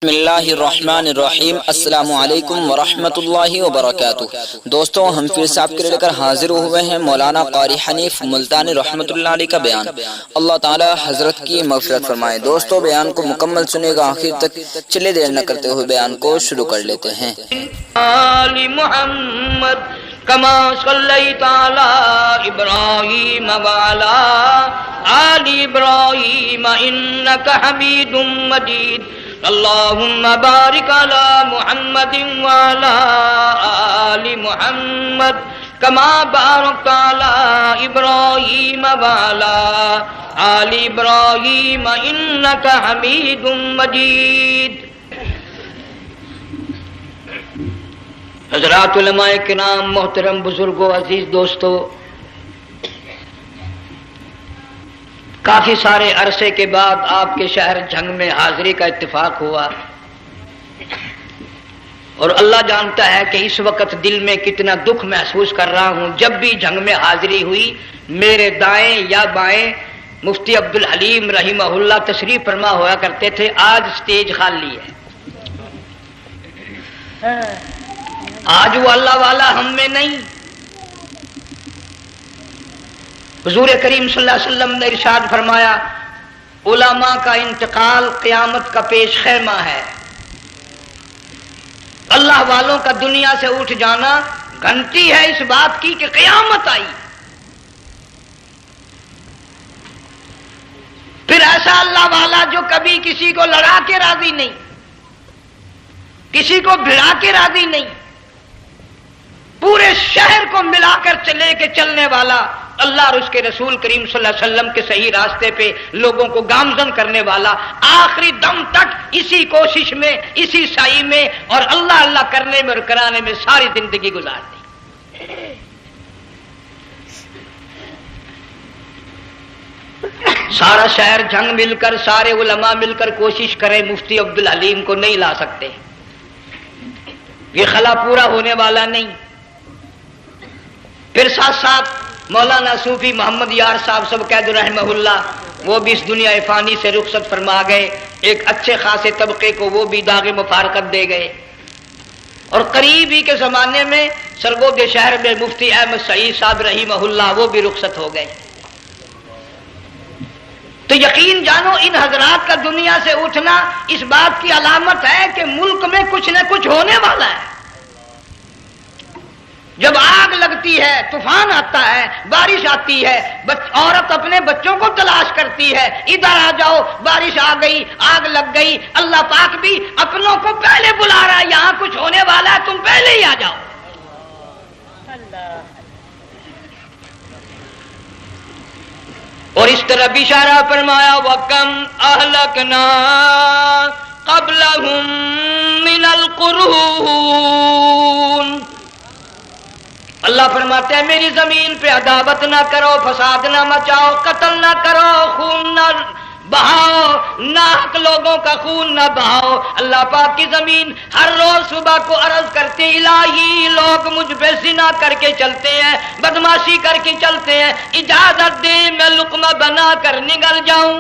بسم اللہ الرحمن الرحیم۔ السلام علیکم ورحمۃ اللہ وبرکاتہ۔ دوستوں، ہم پھر سے آپ کے لے کر حاضر ہوئے ہیں مولانا قاری حنیف ملتانی رحمۃ اللہ علیہ کا بیان۔ اللہ تعالی حضرت کی مغفرت فرمائے۔ دوستوں، بیان کو مکمل سنے گا آخر تک، چلے دیر نہ کرتے ہوئے بیان کو شروع کر لیتے ہیں۔ آل محمد کما صلیت علی ابراہیم وعلی آل ابراہیم انک حمید مجید۔ اللہم بارک علی محمد وعلی آل محمد کما بارکت علی ابراہیم وعلی آل ابراہیم انک حمید مجید۔ حضرات علماء کرام، محترم بزرگوں، عزیز دوستو، کافی سارے عرصے کے بعد آپ کے شہر جھنگ میں حاضری کا اتفاق ہوا، اور اللہ جانتا ہے کہ اس وقت دل میں کتنا دکھ محسوس کر رہا ہوں۔ جب بھی جھنگ میں حاضری ہوئی، میرے دائیں یا بائیں مفتی عبدالحلیم رحمہ اللہ تشریف فرما ہوا کرتے تھے۔ آج سٹیج خالی ہے، آج وہ اللہ والا ہم میں نہیں۔ حضور کریم صلی اللہ علیہ وسلم نے ارشاد فرمایا، علماء کا انتقال قیامت کا پیش خیمہ ہے۔ اللہ والوں کا دنیا سے اٹھ جانا گھنٹی ہے اس بات کی کہ قیامت آئی۔ پھر ایسا اللہ والا جو کبھی کسی کو لڑا کے راضی نہیں، کسی کو بھڑا کے راضی نہیں، پورے شہر کو ملا کر لے کے چلنے والا، اللہ اور اس کے رسول کریم صلی اللہ علیہ وسلم کے صحیح راستے پہ لوگوں کو گامزن کرنے والا، آخری دم تک اسی کوشش میں، اسی سعی میں اور اللہ اللہ کرنے میں اور کرانے میں ساری زندگی گزار دی۔ سارا شہر جھنگ مل کر، سارے علماء مل کر کوشش کریں، مفتی عبدالحلیم کو نہیں لا سکتے، یہ خلا پورا ہونے والا نہیں۔ پھر ساتھ ساتھ مولانا صوفی محمد یار صاحب سب قید رحمہ اللہ، وہ بھی اس دنیا فانی سے رخصت فرما گئے۔ ایک اچھے خاصے طبقے کو وہ بھی داغ مفارقت دے گئے، اور قریب ہی کے زمانے میں سرگود شہر میں مفتی احمد سعید صاحب رحمہ اللہ وہ بھی رخصت ہو گئے۔ تو یقین جانو، ان حضرات کا دنیا سے اٹھنا اس بات کی علامت ہے کہ ملک میں کچھ نہ کچھ ہونے والا ہے۔ جب آگ لگتی ہے، طوفان آتا ہے، بارش آتی ہے، عورت اپنے بچوں کو تلاش کرتی ہے، ادھر آ جاؤ، بارش آ گئی، آگ لگ گئی، اللہ پاک بھی اپنوں کو پہلے بلا رہا ہے، یہاں کچھ ہونے والا ہے، تم پہلے ہی آ جاؤ۔ اور اس طرح بھی اشارہ فرمایا، وَكَمْ أَهْلَكْنَا قَبْلَهُمْ مِنَ الْقُرُونِ۔ اللہ فرماتے ہیں میری زمین پہ عداوت نہ کرو، فساد نہ مچاؤ، قتل نہ کرو، خون نہ بہاؤ، ناحق لوگوں کا خون نہ بہاؤ۔ اللہ پاک کی زمین ہر روز صبح کو عرض کرتی، الہی لوگ مجھ پہ زنا کر کے چلتے ہیں، بدماشی کر کے چلتے ہیں، اجازت دے میں لقمہ بنا کر نگل جاؤں۔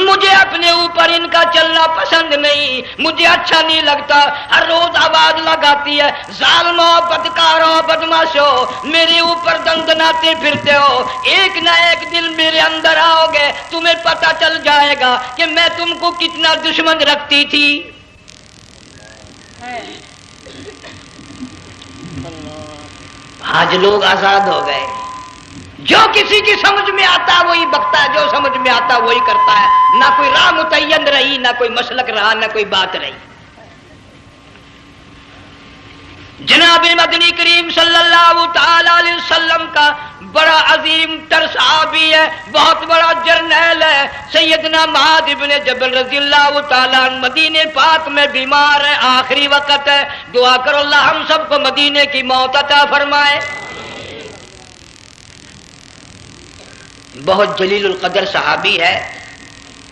مجھے اپنے اوپر ان کا چلنا پسند نہیں، مجھے اچھا نہیں لگتا۔ ہر روز آواز لگاتی ہے، ظالمو، بدکارو، بدماشو، میرے اوپر دندناتے پھرتے ہو، ایک نہ ایک دن میرے اندر آؤ گے، تمہیں پتہ چل جائے گا کہ میں تم کو کتنا دشمن رکھتی تھی۔ آج لوگ آزاد ہو گئے، جو کسی کی سمجھ میں آتا ہے وہی بکتا ہے، جو سمجھ میں آتا ہے وہی کرتا ہے، نہ کوئی راہ متعین رہی، نہ کوئی مسلک رہا، نہ کوئی بات رہی۔ جناب مدنی کریم صلی اللہ تعالی علیہ وسلم کا بڑا عظیم تر صحابی ہے، بہت بڑا جرنیل ہے، سیدنا معاذ ابن جبل رضی اللہ تعالی عنہ مدینے پاک میں بیمار ہے، آخری وقت ہے، دعا کرو اللہ ہم سب کو مدینے کی موت عطا فرمائے۔ بہت جلیل القدر صحابی ہے۔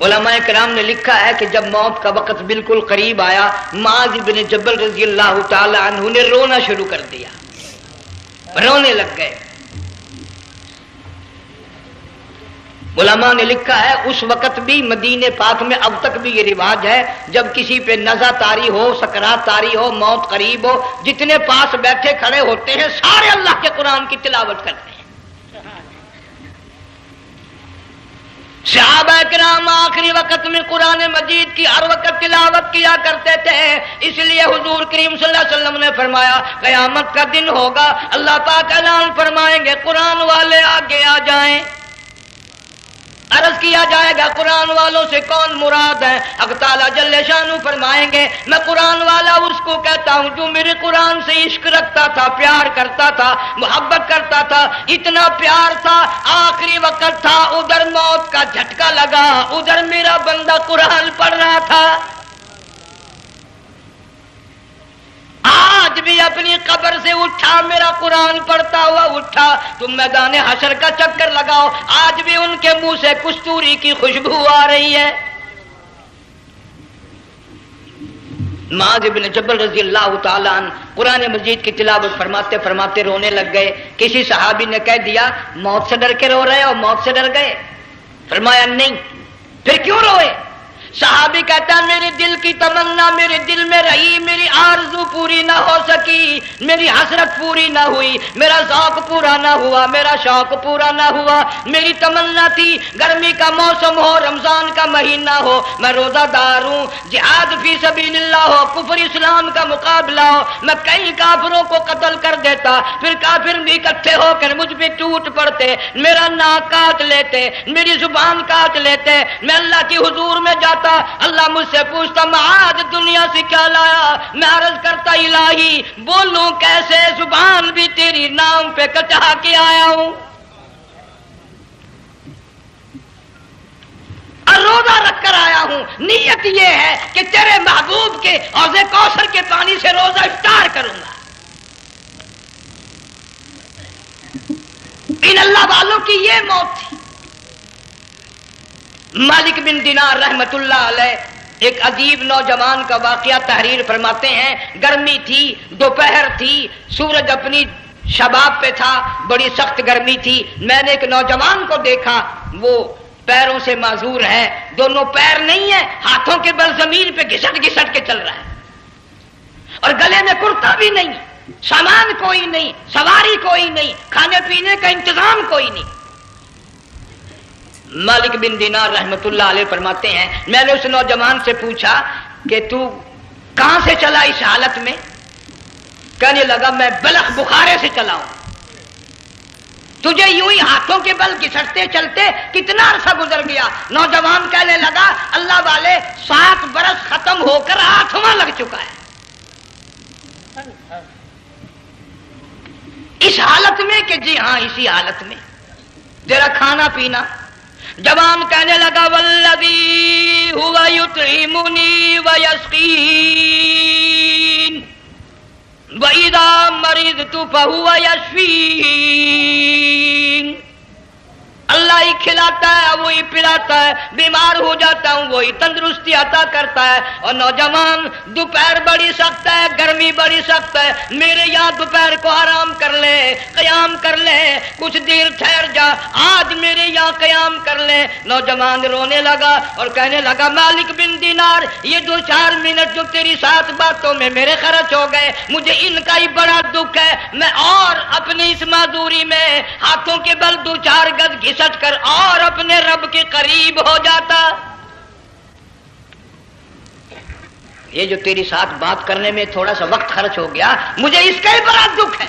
علماء کرام نے لکھا ہے کہ جب موت کا وقت بالکل قریب آیا، معاذ بن جبل رضی اللہ تعالی عنہ نے رونا شروع کر دیا، رونے لگ گئے۔ علماء نے لکھا ہے اس وقت بھی مدینے پاک میں اب تک بھی یہ رواج ہے، جب کسی پہ نزع طاری ہو، سکرات طاری ہو، موت قریب ہو، جتنے پاس بیٹھے کھڑے ہوتے ہیں سارے اللہ کے قرآن کی تلاوت کرتے ہیں۔ صحابہ کرام آخری وقت میں قرآن مجید کی ہر وقت تلاوت کیا کرتے تھے، اس لیے حضور کریم صلی اللہ علیہ وسلم نے فرمایا قیامت کا دن ہوگا، اللہ پاک اعلان فرمائیں گے قرآن والے آگے آ جائیں۔ عرض کیا جائے گا قرآن والوں سے کون مراد ہے؟ حق تعالیٰ جل شانہ فرمائیں گے میں قرآن والا اس کو کہتا ہوں جو میرے قرآن سے عشق رکھتا تھا، پیار کرتا تھا، محبت کرتا تھا، اتنا پیار تھا آخری وقت تھا، ادھر موت کا جھٹکا لگا، ادھر میرا بندہ قرآن پڑھ رہا تھا، آج بھی اپنی قبر سے اٹھا میرا قرآن پڑھتا ہوا اٹھا، تم میدان حشر کا چکر لگاؤ، آج بھی ان کے منہ سے کستوری کی خوشبو آ رہی ہے۔ معاذ بن جبل رضی اللہ تعالیٰ عنہ قرآن مجید کی تلاوت فرماتے فرماتے رونے لگ گئے۔ کسی صحابی نے کہہ دیا موت سے ڈر کے رو رہے ہو، موت سے ڈر گئے؟ فرمایا نہیں۔ پھر کیوں روئے؟ صحابی کہتا ہے میرے دل کی تمنا میرے دل میں رہی، میری آرزو پوری نہ ہو سکی، میری حسرت پوری نہ ہوئی، میرا ذوق پورا نہ ہوا، میرا شوق پورا نہ ہوا، میری تمنا تھی گرمی کا موسم ہو، رمضان کا مہینہ ہو، میں روزہ دار ہوں، جہاد فی سبیل اللہ ہو، کفر اسلام کا مقابلہ ہو، میں کئی کافروں کو قتل کر دیتا، پھر کافر بھی اکٹھے ہو کر مجھ پہ ٹوٹ پڑتے، میرا ناک کاٹ لیتے، میری زبان کاٹ لیتے، میں اللہ کی حضور میں جاتا، اللہ مجھ سے پوچھتا معاذ دنیا سے کیا لایا؟ میں عرض کرتا الہی بولوں کیسے، زبان بھی تیری نام پہ کٹا کے آیا ہوں، اور روزہ رکھ کر آیا ہوں، نیت یہ ہے کہ تیرے محبوب کے حوض کوثر کے پانی سے روزہ افطار کروں گا۔ ان اللہ والوں کی یہ موت تھی۔ مالک بن دینار رحمت اللہ علیہ ایک عجیب نوجوان کا واقعہ تحریر فرماتے ہیں، گرمی تھی، دوپہر تھی، سورج اپنی شباب پہ تھا، بڑی سخت گرمی تھی، میں نے ایک نوجوان کو دیکھا، وہ پیروں سے معذور ہے، دونوں پیر نہیں ہیں، ہاتھوں کے بل زمین پہ گھسٹ گھسٹ کے چل رہا ہے، اور گلے میں کرتا بھی نہیں، سامان کوئی نہیں، سواری کوئی نہیں، کھانے پینے کا انتظام کوئی نہیں۔ مالک بن دینار رحمت اللہ علیہ فرماتے ہیں میں نے اس نوجوان سے پوچھا کہ تو کہاں سے چلا اس حالت میں؟ کہنے لگا میں بلخ بخارے سے چلا ہوں۔ تجھے یوں ہی ہاتھوں کے بل گھسٹتے چلتے کتنا عرصہ گزر گیا؟ نوجوان کہنے لگا اللہ والے 7 برس ختم ہو کر 8واں لگ چکا ہے، اس حالت میں کہ جی ہاں اسی حالت میں، تیرا کھانا پینا۔ جوان کہنے لگا والذی ہوا یطعمنی ویسقین وَإِذَا مَرِضْتُ فَهُوَ يَشْفِينِ، اللہ ہی کھلاتا ہے وہی پلاتا ہے، بیمار ہو جاتا ہوں وہی تندرستی عطا کرتا ہے۔ اور نوجوان دوپہر بڑی سخت ہے، گرمی بڑی سخت ہے، میرے یہاں دوپہر کو آرام کر لے، قیام کر لے، کچھ دیر ٹھہر جا، آج میرے یہاں قیام کر لے۔ نوجوان رونے لگا اور کہنے لگا مالک بن دینار یہ 2-4 منٹ جو تیری ساتھ باتوں میں میرے خرچ ہو گئے، مجھے ان کا ہی بڑا دکھ ہے، میں اور اپنی اس معذوری میں ہاتھوں کے بل 2-4 گز گھسٹ کر اور اپنے رب کے قریب ہو جاتا۔ یہ جو تیری ساتھ بات کرنے میں تھوڑا سا وقت خرچ ہو گیا، مجھے اس کا ہی بڑا دکھ ہے۔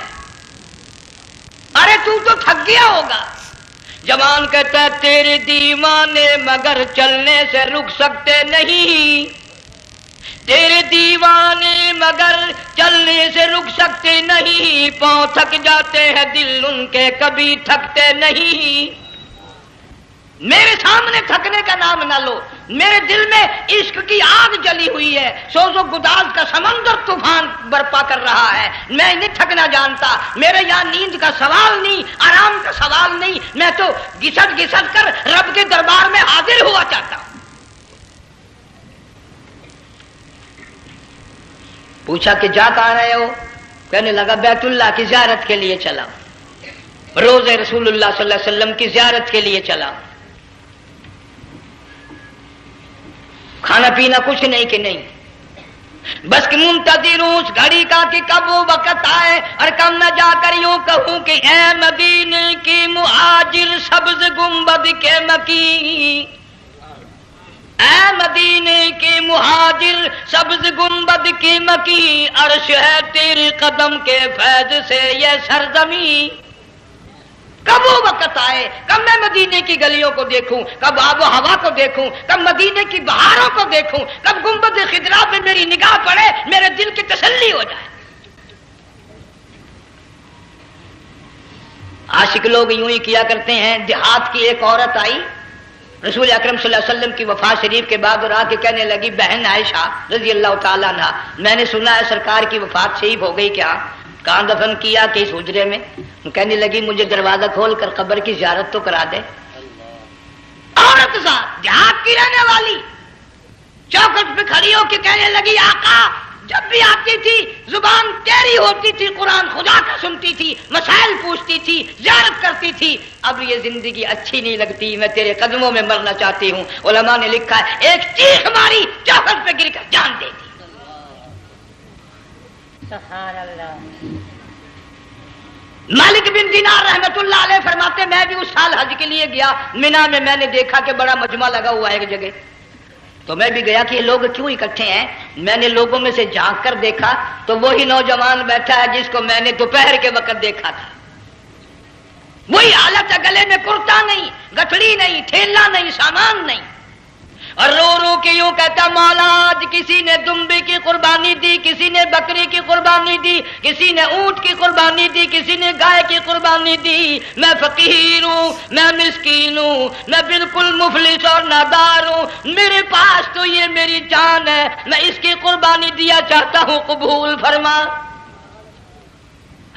ارے تو تھک گیا ہوگا۔ جوان کہتا ہے تیرے دیوانے مگر چلنے سے رک سکتے نہیں، تیرے دیوانے مگر چلنے سے رک سکتے نہیں، پاؤں تھک جاتے ہیں دل ان کے کبھی تھکتے نہیں۔ میرے سامنے تھکنے کا نام نہ لو، میرے دل میں عشق کی آگ جلی ہوئی ہے، سوز و گداز کا سمندر طوفان برپا کر رہا ہے، میں نہیں تھکنا جانتا، میرے یہاں نیند کا سوال نہیں، آرام کا سوال نہیں، میں تو گھسٹ گھسٹ کر رب کے دربار میں حاضر ہوا چاہتا ہوں۔ پوچھا کہ جا کہاں رہے ہو؟ کہنے لگا بیت اللہ کی زیارت کے لیے چلا، روزے رسول اللہ صلی اللہ علیہ وسلم کی زیارت کے لیے چلا۔ کھانا پینا کچھ نہیں کہ نہیں، بس کہ منتظر ہوں اس گھڑی کا کہ کب وہ وقت آئے اور کب میں جا کر یوں کہوں کہ اے مدینے کی مہاجر سبز گنبد کے مکی، اے مدینے کے مہاجر سبز گنبد کی مکی، عرش ہے تیرے قدم کے فیض سے یہ سرزمین۔ کب وہ وقت آئے، کب میں مدینے کی گلیوں کو دیکھوں، کب آب و ہوا کو دیکھوں، کب مدینے کی بہاروں کو دیکھوں، کب گنبد خضرا پہ میری نگاہ پڑے، میرے دل کی تسلی ہو جائے۔ عاشق لوگ یوں ہی کیا کرتے ہیں۔ دیہات کی ایک عورت آئی رسول اکرم صلی اللہ علیہ وسلم کی وفات شریف کے بعد اور آ کے کہنے لگی، بہن عائشہ رضی اللہ تعالیٰ عنہ، میں نے سنا ہے سرکار کی وفات شریف ہو گئی، کیا کہاں دفن کیا کہ اس حجرے میں؟ کہنے لگی مجھے دروازہ کھول کر قبر کی زیارت تو کرا دے۔ عورت صاحب دیہات کی رہنے والی چوکھٹ پہ کھڑی ہو کے کہنے لگی، آقا جب بھی آتی تھی زبان تیری ہوتی تھی، قرآن خدا کا سنتی تھی، مسائل پوچھتی تھی، زیارت کرتی تھی، اب یہ زندگی اچھی نہیں لگتی، میں تیرے قدموں میں مرنا چاہتی ہوں۔ علماء نے لکھا ہے ایک چیخ ماری، چوکھٹ پہ گر کر جان دے دی۔ سبحان اللہ۔ مالک بن دینار رحمت اللہ علیہ فرماتے میں بھی اس سال حج کے لیے گیا، مینا میں میں نے دیکھا کہ بڑا مجمع لگا ہوا ہے ایک جگہ، تو میں بھی گیا کہ یہ لوگ کیوں اکٹھے ہیں۔ میں نے لوگوں میں سے جھانک کر دیکھا تو وہی نوجوان بیٹھا ہے جس کو میں نے دوپہر کے وقت دیکھا تھا، وہی حالت ہے، گلے میں کرتا نہیں، گٹھڑی نہیں، تھیلا نہیں، سامان نہیں، اور رو رو کے یوں کہتا، مولا آج کسی نے دمبے کی قربانی دی، کسی نے بکری کی قربانی دی، کسی نے اونٹ کی قربانی دی، کسی نے گائے کی قربانی دی، میں فقیر ہوں، میں مسکین ہوں، میں بالکل مفلس اور نادار ہوں، میرے پاس تو یہ میری جان ہے، میں اس کی قربانی دیا چاہتا ہوں، قبول فرما۔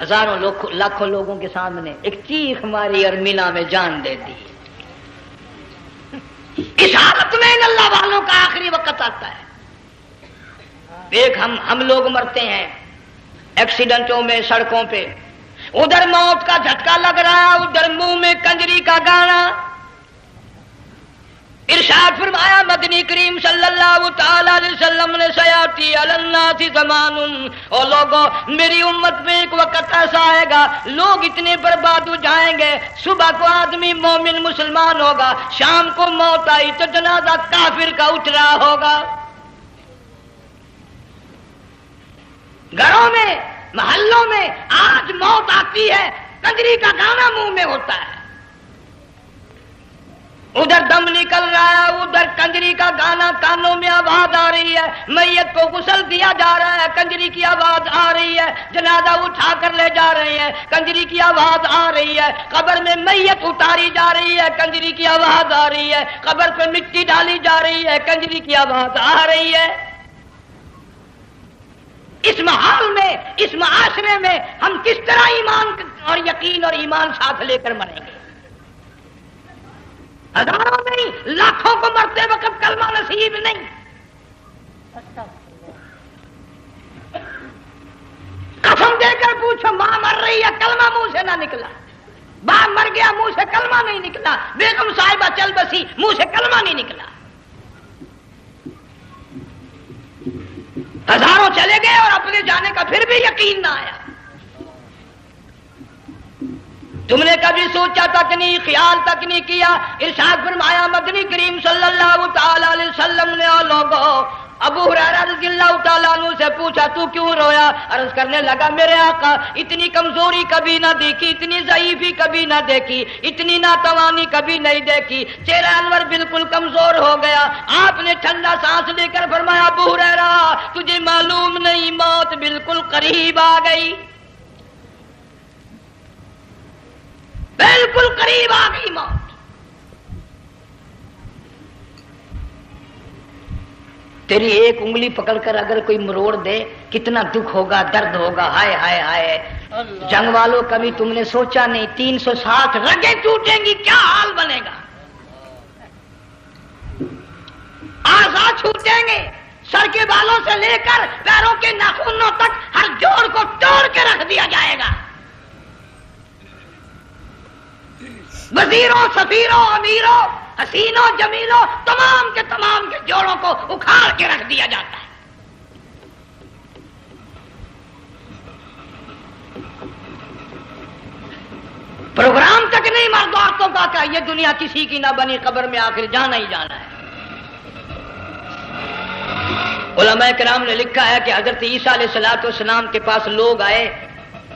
ہزاروں لاکھوں لوگوں کے سامنے ایک چیخ ماری اور مینا میں جان دے دی۔ اس حالت میں ان اللہ والوں کا آخری وقت آتا ہے۔ ایک ہم لوگ مرتے ہیں ایکسیڈنٹوں میں، سڑکوں پہ، ادھر موت کا جھٹکا لگ رہا، ادھر منہ میں کنجری کا گانا۔ ارشاد فرمایا مدنی کریم صلی اللہ تعالی علیہ وسلم نے، سیاتی علی الناس زمان، اور لوگوں میری امت میں ایک وقت ایسا آئے گا لوگ اتنے برباد ہو جائیں گے، صبح کو آدمی مومن مسلمان ہوگا، شام کو موت آئی تو جنازہ کافر کا اٹھ رہا ہوگا۔ گھروں میں، محلوں میں آج موت آتی ہے، کنجری کا گانا منہ میں ہوتا ہے، ادھر دم نکل رہا ہے، ادھر کنجری کا گانا، کانوں میں آواز آ رہی ہے، میت کو غسل دیا جا رہا ہے، کنجری کی آواز آ رہی ہے، جنازہ اٹھا کر لے جا رہے ہیں، کنجری کی آواز آ رہی ہے، قبر میں میت اتاری جا رہی ہے، کنجری کی آواز آ رہی ہے، قبر پہ مٹی ڈالی جا رہی ہے، کنجری کی آواز آ رہی ہے۔ اس ماحول میں، اس معاشرے میں ہم کس طرح ایمان اور یقین اور ایمان ساتھ لے کر مریں گے؟ ہزاروں نہیں، لاکھوں کو مرتے وقت کلمہ نصیب نہیں۔ قسم دے کر پوچھو، ماں مر رہی ہے، کلمہ منہ سے نہ نکلا، باپ مر گیا، منہ سے کلمہ نہیں نکلا، بیگم صاحبہ چل بسی، منہ سے کلمہ نہیں نکلا۔ ہزاروں چلے گئے اور اپنے جانے کا پھر بھی یقین نہ آیا۔ تم نے کبھی سوچا تک نہیں، خیال تک نہیں کیا۔ ارشاد فرمایا مدنی کریم صلی اللہ تعالی علیہ وسلم نے، اور لوگوں ابو ہریرہ رضی اللہ تعالیٰ عنہ سے پوچھا تو کیوں رویا؟ عرض کرنے لگا میرے آقا اتنی کمزوری کبھی نہ دیکھی، اتنی ضعیفی کبھی نہ دیکھی، اتنی ناتوانی کبھی نہیں دیکھی، چہرہ انور بالکل کمزور ہو گیا۔ آپ نے ٹھنڈا سانس لے کر فرمایا ابو ہریرہ تجھے معلوم نہیں موت بالکل قریب آ گئی، بالکل قریب آ گئی موت۔ تیری ایک انگلی پکڑ کر اگر کوئی مروڑ دے کتنا دکھ ہوگا، درد ہوگا، ہائے ہائے ہائے۔ جنگ والوں کبھی تم نے سوچا نہیں 360 رگیں ٹوٹیں گی کیا حال بنے گا، اعضاء چھوٹیں گے، سر کے بالوں سے لے کر پیروں کے ناخنوں تک ہر جوڑ کو توڑ کے رکھ دیا جائے گا، وزیروں، سفیروں، امیروں، حسینوں، جمیلوں، تمام کے جوڑوں کو اکھاڑ کے رکھ دیا جاتا ہے۔ پروگرام تک نہیں مرد عورتوں کا کہ یہ دنیا کسی کی نہ بنی، قبر میں آخر جانا ہی جانا ہے۔ علماء کرام نے لکھا ہے کہ حضرت عیسیٰ علیہ السلام کے پاس لوگ آئے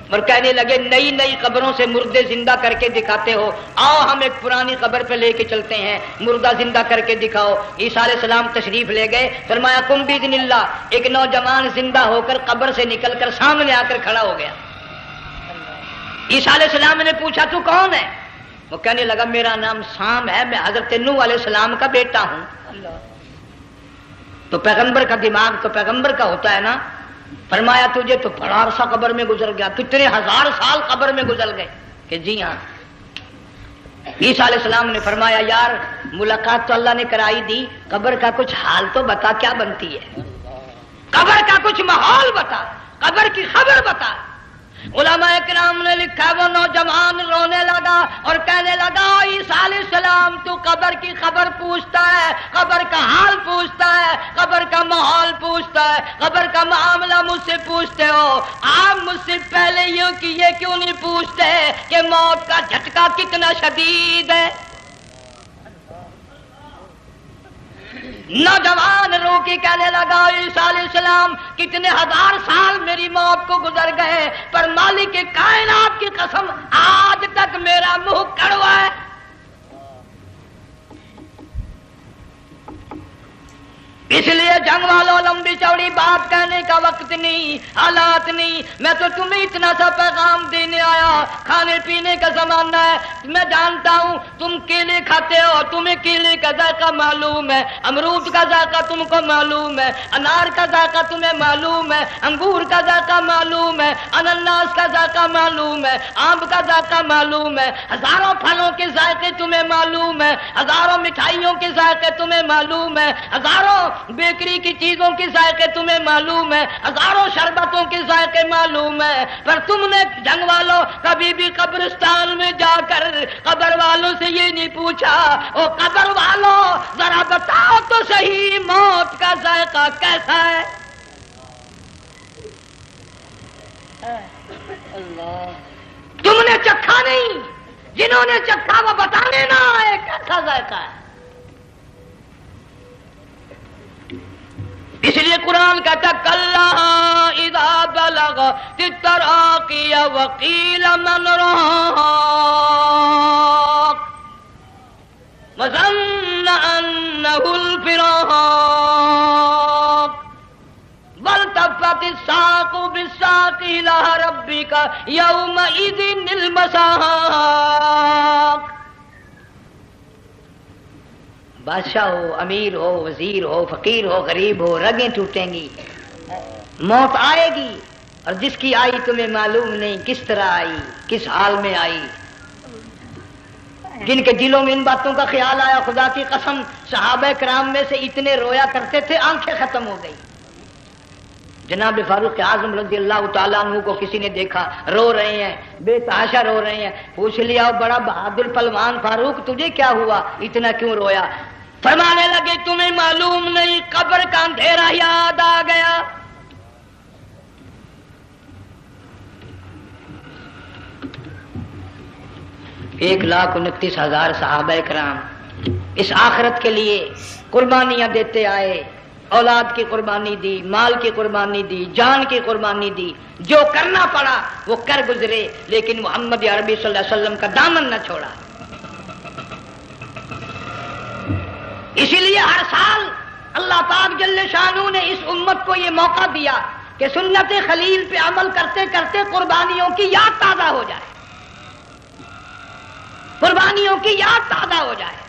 اور کہنے لگے نئی نئی قبروں سے مردے زندہ کر کے دکھاتے ہو، آؤ ہم ایک پرانی قبر پہ لے کے چلتے ہیں، مردہ زندہ کر کے دکھاؤ۔ عیسیٰ علیہ السلام تشریف لے گئے، فرمایا قم باذن اللہ، ایک نوجوان زندہ ہو کر قبر سے نکل کر سامنے آ کر کھڑا ہو گیا۔ عیسیٰ علیہ السلام نے پوچھا تو کون ہے؟ وہ کہنے لگا میرا نام سام ہے، میں حضرت نوح علیہ السلام کا بیٹا ہوں۔ تو پیغمبر کا دماغ تو پیغمبر کا ہوتا ہے نا۔ فرمایا تجھے تو بڑا عرصہ قبر میں گزر گیا، کتنے ہزار سال قبر میں گزر گئے؟ کہ جی ہاں۔ عیسیٰ علیہ السلام نے فرمایا یار ملاقات تو اللہ نے کرائی دی، قبر کا کچھ حال تو بتا، کیا بنتی ہے؟ قبر کا کچھ ماحول بتا، قبر کی خبر بتا۔ علماء کرام نے لکھا وہ نوجوان رونے لگا اور کہنے لگا عیسیٰ علیہ السلام تو قبر کی خبر پوچھتا ہے، قبر کا حال پوچھتا ہے، قبر کا ماحول پوچھتا ہے، قبر کا معاملہ مجھ سے پوچھتے ہو، آپ مجھ سے پہلے یہ کیوں نہیں پوچھتے کہ موت کا جھٹکا کتنا شدید ہے؟ نوجوان رو کے کہنے لگا عیسیٰ علیہ السلام کتنے ہزار سال میری موت کو گزر گئے، پر مالک کائنات کی قسم آج تک میرا منہ کڑوا ہے۔ اس لیے جنگ والوں لمبی چوڑی بات کہنے کا وقت نہیں، حالات نہیں، میں تو تمہیں اتنا سا پیغام دینے آیا، کھانے پینے کا زمانہ ہے، میں جانتا ہوں تم کیلے کھاتے ہو، تمہیں کیلے کا ذائقہ معلوم ہے، امرود کا ذائقہ تم کو معلوم ہے، انار کا ذائقہ تمہیں معلوم ہے، انگور کا ذائقہ معلوم ہے، انناس کا ذائقہ معلوم ہے، آم کا ذائقہ معلوم ہے، ہزاروں پھلوں کے ذائقے تمہیں معلوم ہے، ہزاروں مٹھائیوں کے ذائقے تمہیں معلوم ہے، ہزاروں بیکری کی چیزوں کے ذائقے تمہیں معلوم ہے، ہزاروں شربتوں کے ذائقے معلوم ہے، پر تم نے جنگ والوں کبھی بھی قبرستان میں جا کر قبر والوں سے یہ نہیں پوچھا او قبر والوں ذرا بتاؤ تو صحیح موت کا ذائقہ کیسا ہے؟ تم نے چکھا نہیں، جنہوں نے چکھا وہ بتانے نہ آئے کیسا ذائقہ ہے۔ اس لیے قرآن کہتا کلا اذا بلغت التراقی وقیل من راق وظن انہ الفراق والتفت الساق بالساق الى ربک یومئذ المساق۔ بادشاہ ہو، امیر ہو، وزیر ہو، فقیر ہو، غریب ہو، رگیں ٹوٹیں گی، موت آئے گی، اور جس کی آئی تمہیں معلوم نہیں کس طرح آئی، کس حال میں آئی۔ جن کے دلوں میں ان باتوں کا خیال آیا خدا کی قسم صحابہ کرام میں سے اتنے رویا کرتے تھے آنکھیں ختم ہو گئی۔ جناب فاروق اعظم رضی اللہ تعالیٰ عنہ کو کسی نے دیکھا رو رہے ہیں، بے تحاشا رو رہے ہیں، پوچھ لیا بڑا بہادر پہلوان فاروق تجھے کیا ہوا، اتنا کیوں رویا؟ فرمانے لگے تمہیں معلوم نہیں قبر کا اندھیرا یاد آ گیا۔ 1,29,000 صحابہ کرام اس آخرت کے لیے قربانیاں دیتے آئے، اولاد کی قربانی دی، مال کی قربانی دی، جان کی قربانی دی، جو کرنا پڑا وہ کر گزرے، لیکن محمد عربی صلی اللہ علیہ وسلم کا دامن نہ چھوڑا۔ اسی لیے ہر سال اللہ پاک جل شانہ نے اس امت کو یہ موقع دیا کہ سنت خلیل پہ عمل کرتے کرتے قربانیوں کی یاد تازہ ہو جائے، قربانیوں کی یاد تازہ ہو جائے۔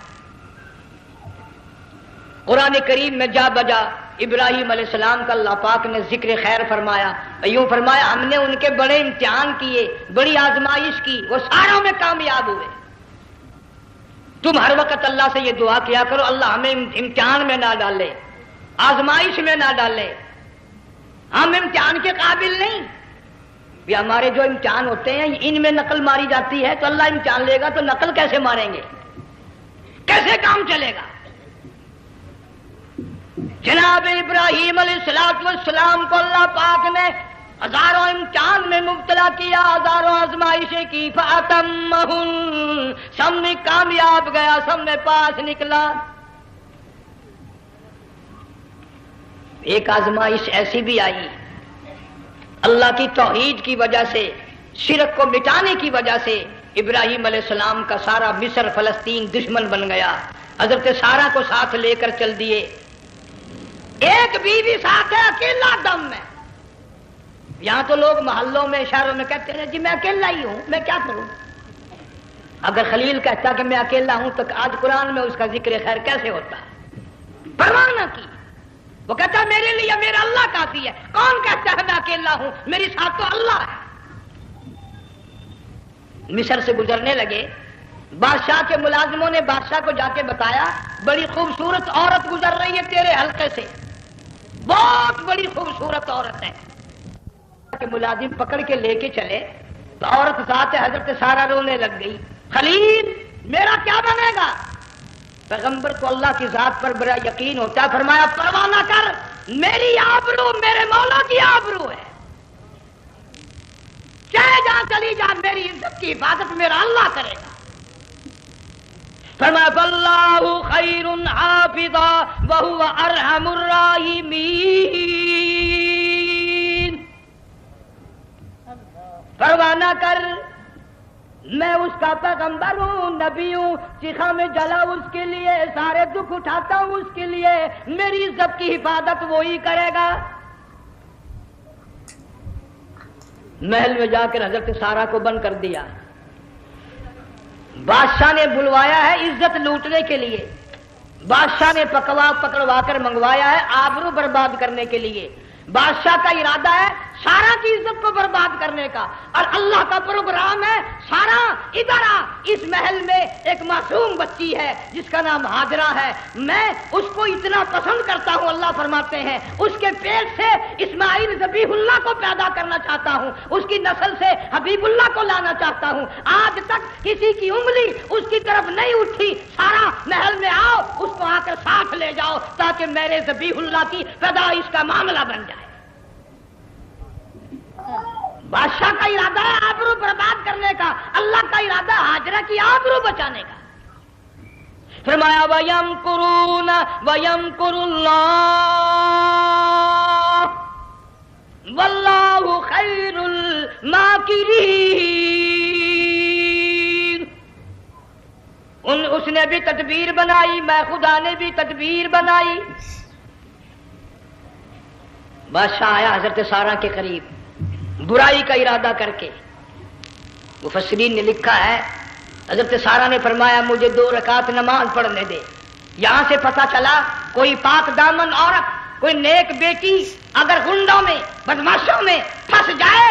قرآن کریم میں جا بجا ابراہیم علیہ السلام کا اللہ پاک نے ذکر خیر فرمایا، یوں فرمایا ہم نے ان کے بڑے امتحان کیے، بڑی آزمائش کی، وہ ساروں میں کامیاب ہوئے۔ تم ہر وقت اللہ سے یہ دعا کیا کرو اللہ ہمیں امتحان میں نہ ڈالے، آزمائش میں نہ ڈالے، ہم امتحان کے قابل نہیں۔ یہ ہمارے جو امتحان ہوتے ہیں ان میں نقل ماری جاتی ہے، تو اللہ امتحان لے گا تو نقل کیسے ماریں گے، کیسے کام چلے گا؟ جناب ابراہیم علیہ السلام کو اللہ پاک نے ہزاروں امتحان میں مبتلا کیا، ہزاروں آزمائشیں کی، فَأَتَمَّهُنَّ، سب میں کامیاب گیا، سب میں پاس نکلا۔ ایک آزمائش ایسی بھی آئی اللہ کی توحید کی وجہ سے، شرک کو مٹانے کی وجہ سے ابراہیم علیہ السلام کا سارا مصر فلسطین دشمن بن گیا، حضرت سارہ کو ساتھ لے کر چل دیے، ایک بیوی ساتھ ہے، اکیلا دم میں۔ یہاں تو لوگ محلوں میں شہروں میں کہتے ہیں جی میں اکیلا ہی ہوں، میں کیا کروں؟ اگر خلیل کہتا کہ میں اکیلا ہوں تو آج قرآن میں اس کا ذکر خیر کیسے ہوتا؟ پرواہ نہ کی، وہ کہتا میرے لیے میرا اللہ کافی ہے۔ کون کہتا ہے میں اکیلا ہوں؟ میری ساتھ تو اللہ ہے۔ مصر سے گزرنے لگے، بادشاہ کے ملازموں نے بادشاہ کو جا کے بتایا بڑی خوبصورت عورت گزر رہی ہے تیرے حلقے سے، بہت بڑی خوبصورت عورت ہے۔ کہ ملازم پکڑ کے لے کے چلے تو عورت ذات حضرت سارہ رونے لگ گئی، خلیل میرا کیا بنے گا؟ پیغمبر کو اللہ کی ذات پر بڑا یقین ہوتا ہے، فرمایا پرواہ نہ کر، میری آبرو میرے مولا کی آبرو ہے، چاہے جہاں چلی جا میری عزت کی حفاظت میرا اللہ کرے گا۔ فرمایا فاللہ خیر حافظا وہو ارحم الراحمین، پرواہ نہ کر، میں اس کا پیغمبر ہوں، نبی ہوں، چیخا میں جلا اس کے لیے، سارے دکھ اٹھاتا ہوں اس کے لیے، میری عزت کی حفاظت وہی کرے گا۔ محل میں جا کر حضرت سارہ کو بند کر دیا، بادشاہ نے بلوایا ہے عزت لوٹنے کے لیے، بادشاہ نے پکڑوا کر منگوایا ہے آبرو برباد کرنے کے لیے۔ بادشاہ کا ارادہ ہے سارا کی عزت کو برباد کرنے کا، اور اللہ کا پروگرام ہے سارا ادھر آ، اس محل میں ایک معصوم بچی ہے جس کا نام ہاجرہ ہے، میں اس کو اتنا پسند کرتا ہوں، اللہ فرماتے ہیں اس کے پیٹ سے اسماعیل ذبیح اللہ کو پیدا کرنا چاہتا ہوں، اس کی نسل سے حبیب اللہ کو لانا چاہتا ہوں۔ آج تک کسی کی انگلی اس کی طرف نہیں اٹھی، سارا محل میں آؤ، اس کو آ کر ساتھ لے جاؤ تاکہ میرے ذبیح اللہ کی پیدائش کا معاملہ بن جائے۔ بادشاہ کا ارادہ ہے آبرو برباد کرنے کا، اللہ کا ارادہ ہاجرہ کی آبرو بچانے کا۔ فرمایا وَيَمْكُرُونَ وَيَمْكُرُ اللَّهُ وَاللَّهُ خَيْرُ الْمَاكِرِينَ۔ اس نے بھی تدبیر بنائی، میں خدا نے بھی تدبیر بنائی۔ بادشاہ آیا حضرت سارہ کے قریب برائی کا ارادہ کر کے، مفسرین نے لکھا ہے حضرت سارہ نے فرمایا مجھے 2 رکعت نماز پڑھنے دے۔ یہاں سے پتہ چلا کوئی پاک دامن عورت، کوئی نیک بیٹی اگر گنڈوں میں بدماشوں میں پھنس جائے،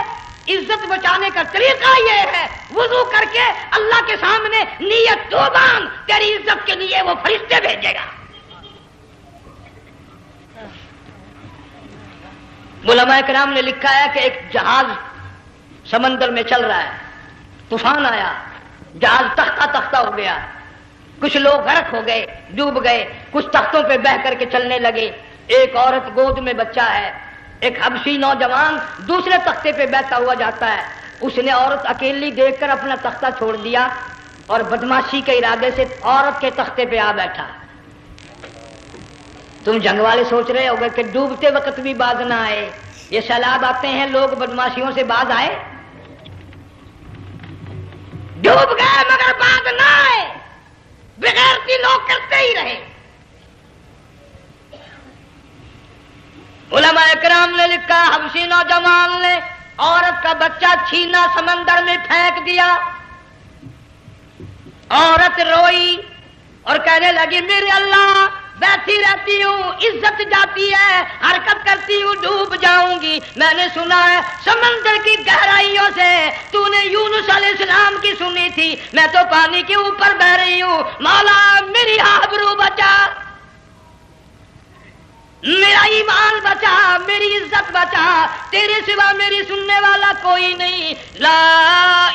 عزت بچانے کا طریقہ یہ ہے وضو کر کے اللہ کے سامنے نیت تو باندھ، تیری عزت کے لیے وہ فرشتے بھیجے گا۔ علماء کرام نے لکھا ہے کہ ایک جہاز سمندر میں چل رہا ہے، طوفان آیا، جہاز تختہ تختہ ہو گیا، کچھ لوگ غرق ہو گئے، ڈوب گئے، کچھ تختوں پہ بہ کر کے چلنے لگے۔ ایک عورت گود میں بچہ ہے، ایک حبشی نوجوان دوسرے تختے پہ بہتا ہوا جاتا ہے، اس نے عورت اکیلی دیکھ کر اپنا تختہ چھوڑ دیا اور بدماشی کے ارادے سے عورت کے تختے پہ آ بیٹھا۔ تم جنگ والے سوچ رہے ہوگے کہ ڈوبتے وقت بھی باز نہ آئے، یہ سیلاب آتے ہیں لوگ بدماشیوں سے باز آئے؟ ڈوب گئے مگر باز نہ آئے، بغیرتی لوگ کرتے ہی رہے۔ علماء کرام نے لکھا حبشی نوجوان نے عورت کا بچہ چھینا سمندر میں پھینک دیا، عورت روئی اور کہنے لگی میرے اللہ بیٹھی رہتی ہوں، عزت جاتی ہے، حرکت کرتی ہوں، ڈوب جاؤں گی۔ میں نے سنا ہے سمندر کی گہرائیوں سے تو نے یونس علیہ السلام کی سنی تھی، میں تو پانی کے اوپر بہ رہی ہوں، مولا میری آبرو بچا، میرا ایمان بچا، میری عزت بچا، تیرے سوا میری سننے والا کوئی نہیں، لا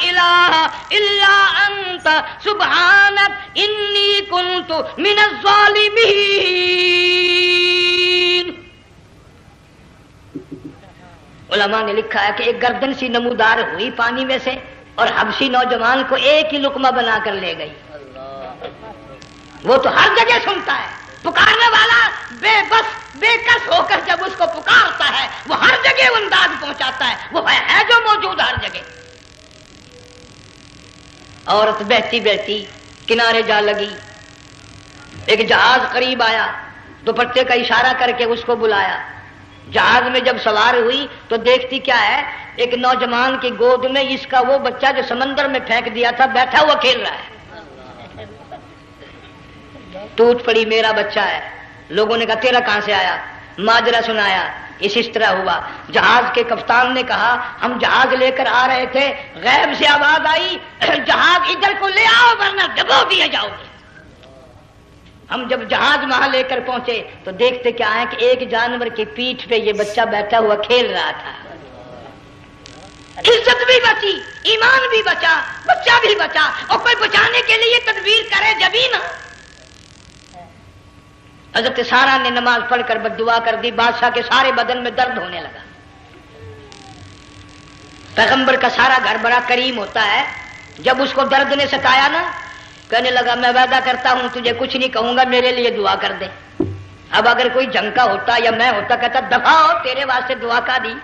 الہ الا انت سبحانک انی کنت من الظالمین۔ علماء نے لکھا ہے کہ ایک گردن سی نمودار ہوئی پانی میں سے اور حبشی نوجوان کو ایک ہی لقمہ بنا کر لے گئی. وہ تو ہر جگہ سنتا ہے، پکارنے والا بے بس بے کس ہو کر جب اس کو پکارتا ہے وہ ہر جگہ انداز پہنچاتا ہے، وہ ہے جو موجود ہر جگہ. عورت بہتی بہتی کنارے جا لگی، ایک جہاز قریب آیا، دوپٹے کا اشارہ کر کے اس کو بلایا. جہاز میں جب سوار ہوئی تو دیکھتی کیا ہے، ایک نوجوان کی گود میں اس کا وہ بچہ جو سمندر میں پھینک دیا تھا بیٹھا ہوا کھیل رہا ہے. ٹوٹ پڑی، میرا بچہ ہے. لوگوں نے کہا تیرا کہاں سے آیا؟ ماجرا سنایا، اس طرح ہوا. جہاز کے کپتان نے کہا ہم جہاز لے کر آ رہے تھے، غیب سے آواز آئی جہاز ادھر کو لے آؤ ورنہ ڈبو دیے جاؤ گے. ہم جب جہاز وہاں لے کر پہنچے تو دیکھتے کیا ہے کہ ایک جانور کی پیٹھ پہ یہ بچہ بیٹھا ہوا کھیل رہا تھا. عزت بھی بچی، ایمان بھی بچا، بچہ بھی بچا. اور کوئی بچانے کے لیے تدبیر کرے جبھی نا. حضرت سارا نے نماز پڑھ کر بد دعا کر دی، بادشاہ کے سارے بدن میں درد ہونے لگا. پیغمبر کا سارا گھر بڑا کریم ہوتا ہے، جب اس کو درد نے ستایا نا کہنے لگا میں وعدہ کرتا ہوں تجھے کچھ نہیں کہوں گا، میرے لیے دعا کر دے. اب اگر کوئی جنگ کا ہوتا یا میں ہوتا کہتا دفع ہو تیرے واسطے دعا کا دی.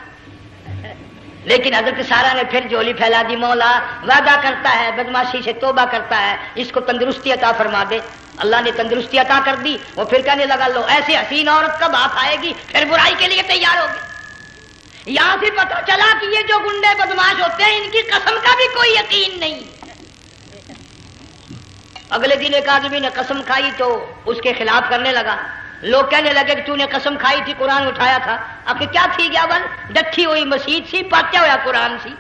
لیکن حضرت سارا نے پھر جولی پھیلا دی، مولا وعدہ کرتا ہے بدماشی سے توبہ کرتا ہے، اس کو تندرستی عطا فرما دے. اللہ نے تندرستی عطا کر دی. وہ پھر کہنے لگا لو ایسی حسین عورت کب آپ آئے گی، پھر برائی کے لیے تیار ہوگی. یہاں سے پتہ چلا کہ یہ جو گنڈے بدماش ہوتے ہیں ان کی قسم کا بھی کوئی یقین نہیں. اگلے دن ایک آدمی نے قسم کھائی تو اس کے خلاف کرنے لگا. لوگ کہنے لگے کہ تو نے قسم کھائی تھی، قرآن اٹھایا تھا. اب کیا تھی گیا بل ڈٹھی ہوئی مسجد سی، پاٹیا ہوا قرآن سی.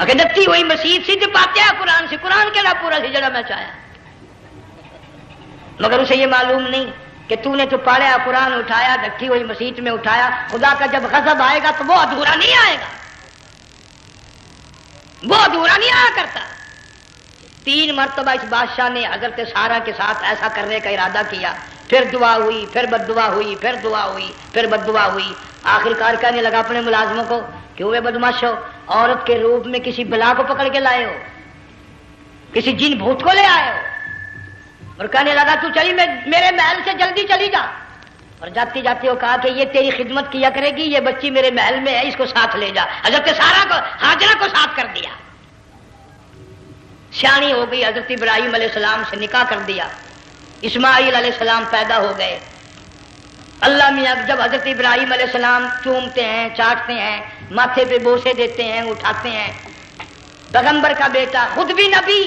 اگر ڈٹھی ہوئی مسجد سی تو پاٹیا قرآن سی، قرآن کے پورا سی جڑا میں چاہیا. مگر اسے یہ معلوم نہیں کہ تو نے تو پڑھا قرآن اٹھایا، ڈٹھی ہوئی مسجد میں اٹھایا. خدا کا جب غضب آئے گا تو وہ ادھورا نہیں آئے گا، وہ ادھورا نہیں آیا کرتا. 3 مرتبہ اس بادشاہ نے حضرت سارا کے ساتھ ایسا کرنے کا ارادہ کیا. پھر دعا ہوئی، پھر بد دعا ہوئی، پھر دعا ہوئی، پھر بد دعا ہوئی. آخر کار کہنے لگا اپنے ملازموں کو کہ ہوئے بدماش ہو، عورت کے روپ میں کسی بلا کو پکڑ کے لائے ہو، کسی جن بھوت کو لے آئے ہو. اور کہنے لگا تو چلی میرے محل سے جلدی چلی جا. اور جاتی جاتی وہ کہا کہ یہ تیری خدمت کیا کرے گی، یہ بچی میرے محل میں ہے، اس کو ساتھ لے جا. حضرت سارا کو ہاجرہ کو ساتھ کر دیا. سیانی ہو گئی، حضرت ابراہیم علیہ السلام سے نکاح کر دیا. اسماعیل علیہ السلام پیدا ہو گئے. اللہ میاں جب حضرت ابراہیم علیہ السلام چومتے ہیں، چاٹتے ہیں، ماتھے پہ بوسے دیتے ہیں، اٹھاتے ہیں. پیغمبر کا بیٹا، خود بھی نبی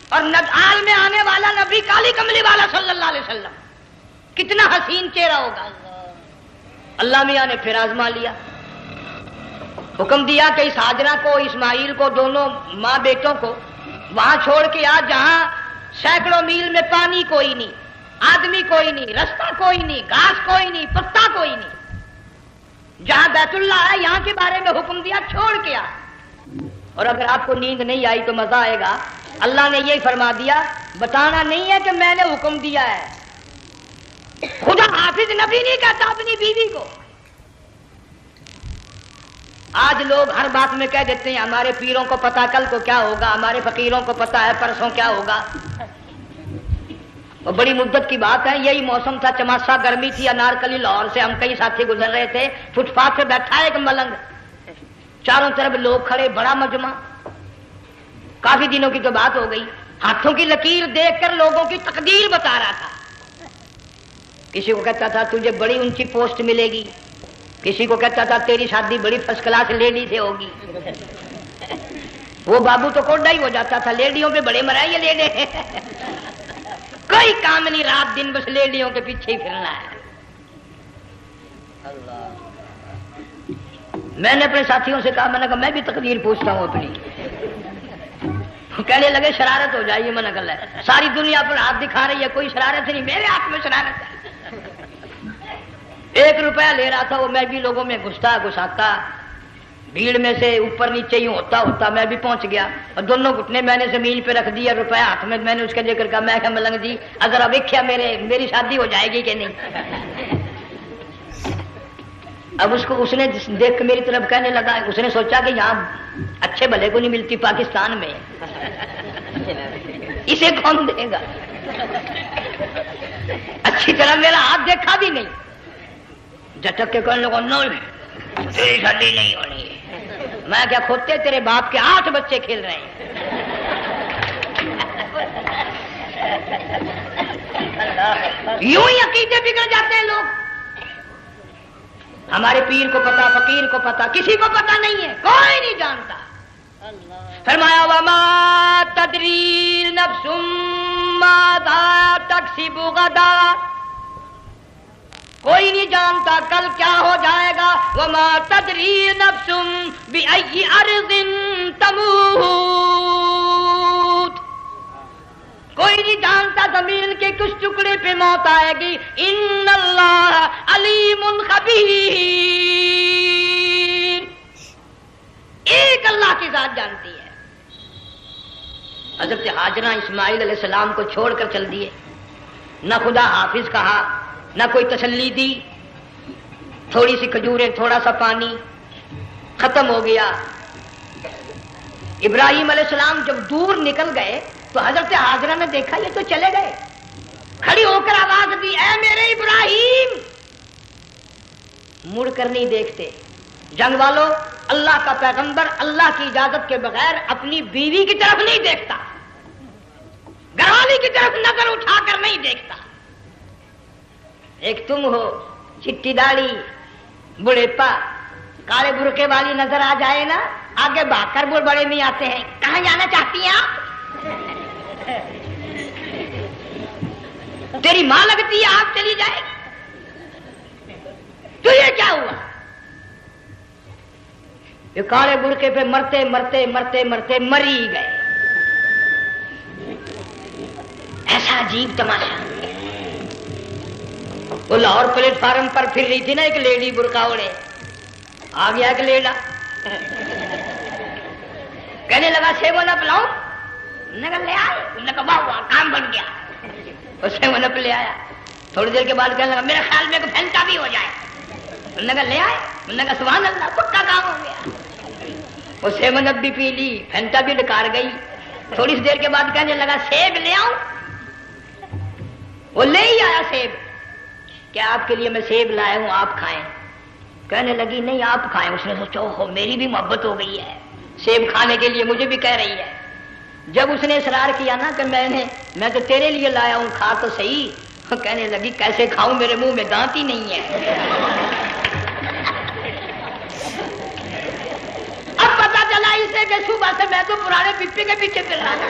اور آل میں آنے والا نبی، کالی کملی والا صلی اللہ علیہ وسلم، کتنا حسین چہرہ ہوگا. اللہ میاں نے پھر آزما لیا، حکم دیا کہ اس ہاجرہ کو، اسماعیل کو، دونوں ماں بیٹوں کو وہاں چھوڑ کے آ جہاں سینکڑوں میل میں پانی کوئی نہیں، آدمی کوئی نہیں، رستہ کوئی نہیں، گھاس کوئی نہیں، پتا کوئی نہیں. جہاں بیت اللہ ہے یہاں کے بارے میں حکم دیا چھوڑ کے آ. اور اگر آپ کو نیند نہیں آئی تو مزہ آئے گا. اللہ نے یہی فرما دیا، بتانا نہیں ہے کہ میں نے حکم دیا ہے. خدا حافظ نبی نہیں کہتا اپنی بیوی کو. آج لوگ ہر بات میں کہہ دیتے ہیں ہمارے پیروں کو پتا کل کو کیا ہوگا، ہمارے فقیروں کو پتا ہے پرسوں کیا ہوگا. اور بڑی مدت کی بات ہے، یہی موسم تھا، چماسا گرمی تھی، انارکلی لاہور سے ہم کئی ساتھی گزر رہے تھے. فٹ پاتھ پہ بیٹھا ہے ایک ملنگ، چاروں طرف لوگ کھڑے، بڑا مجمع. کافی دنوں کی تو بات ہو گئی. ہاتھوں کی لکیر دیکھ کر لوگوں کی تقدیر بتا رہا تھا. کسی کو کہتا تھا تجھے بڑی اونچی پوسٹ ملے گی، کسی کو کہتا تھا تیری شادی بڑی فرسٹ کلاس لیڈی سے ہوگی. وہ بابو تو کوڈا ہی ہو جاتا تھا، لیڈیوں پہ بڑے مرائے یہ لیڈے. کوئی کام نہیں، رات دن بس لیڈیوں کے پیچھے ہی پھرنا ہے. میں نے اپنے ساتھیوں سے کہا، میں نے کہا میں بھی تقدیر پوچھتا ہوں اپنی. کہنے لگے شرارت ہو جائے گی. میں نے کہا ساری دنیا پر ہاتھ دکھا رہی ہے، کوئی شرارت نہیں، میرے ہاتھ میں شرارت ہے. 1 روپیہ لے رہا تھا وہ، میں بھی لوگوں میں گھساتا بھیڑ میں سے اوپر نیچے ہی ہوتا میں بھی پہنچ گیا. اور دونوں گھٹنے میں نے زمین پہ رکھ دیا، روپیہ ہاتھ میں نے اس کے ذکر کہا، میں کہا ملنگ جی اگر اب ویکھیا میری شادی ہو جائے گی کہ نہیں. اب اس نے دیکھ کے میری طرف کہنے لگا، اس نے سوچا کہ یہاں اچھے بھلے کو نہیں ملتی پاکستان میں، اسے کون دے گا؟ اچھی طرح میرا ہاتھ دیکھا بھی نہیں، جھٹک کے کہنے لگا تیری شادی نہیں ہونی ہے۔ میں کیا کھوتے تیرے باپ کے 8 بچے کھیل رہے ہیں۔ یوں ہی عقیدے بگڑ جاتے ہیں لوگ۔ ہمارے پیر کو پتا، فقیر کو پتا، کسی کو پتا نہیں ہے، کوئی نہیں جانتا۔ فرمایا وما تدری نفس ماذا تکسب غدا، کوئی نہیں جانتا کل کیا ہو جائے گا۔ وما تدری نفس بأی ارض تموت، کوئی نہیں جانتا زمین کے کس ٹکڑے پہ موت آئے گی۔ ان اللہ علیم خبیر، ایک اللہ کی ذات جانتی ہے۔ حضرت ہاجرہ اسماعیل علیہ السلام کو چھوڑ کر چل دیے، نہ خدا حافظ کہا، نہ کوئی تسلی دی، تھوڑی سی کھجوریں، تھوڑا سا پانی، ختم ہو گیا۔ ابراہیم علیہ السلام جب دور نکل گئے تو حضرت ہاجرہ نے دیکھا یہ تو چلے گئے، کھڑی ہو کر آواز دی، اے میرے ابراہیم، مڑ کر نہیں دیکھتے۔ جنگ والوں، اللہ کا پیغمبر اللہ کی اجازت کے بغیر اپنی بیوی کی طرف نہیں دیکھتا، گھر والی کی طرف نظر اٹھا کر نہیں دیکھتا۔ ایک تم ہو، چٹی داڑھی، بڑھیپا، کالے برقعے والی نظر آ جائے نا، آگے بھاگ کر بڑے نہیں آتے ہیں، کہاں جانا چاہتی ہیں آپ؟ تیری ماں لگتی ہے آپ چلی جائے، تو یہ کیا ہوا؟ یہ کالے برقعے پہ مرتے مرتے مرتے مرتے مری گئے۔ ایسا عجیب تماشا۔ وہ لاہور پلیٹ فارم پر پھر رہی تھی نا ایک لیڈی برقع اوڑے، آ گیا ایک لیڈا، کہنے لگا سیون اپ لاؤ، نے کہا لے آئے، نے کہا واہ واہ کام بن گیا، وہ سیون اپ لے آیا۔ تھوڑی دیر کے بعد کہنے لگا میرے خیال میں پھینٹا بھی ہو جائے، نے کہا لے آئے، نے کہا سبحان اللہ پکا کام ہو گیا۔ وہ سیون اپ بھی پی لی، پھینٹا بھی ڈکار گئی۔ تھوڑی سی دیر کے بعد کہنے لگا سیب لے آؤں، وہ لے ہی آیا سیب، کیا آپ کے لیے میں سیب لایا ہوں آپ کھائیں؟ کہنے لگی نہیں آپ کھائیں۔ اس نے سوچا ہو میری بھی محبت ہو گئی ہے، سیب کھانے کے لیے مجھے بھی کہہ رہی ہے۔ جب اس نے اصرار کیا نا کہ میں تو تیرے لیے لایا ہوں، کھا تو صحیح، کہنے لگی کیسے کھاؤں، میرے منہ میں دانت ہی نہیں ہے۔ اب پتا چلا اسے کہ صبح سے میں تو پرانے پپی کے پیچھے پھر رہا تھا۔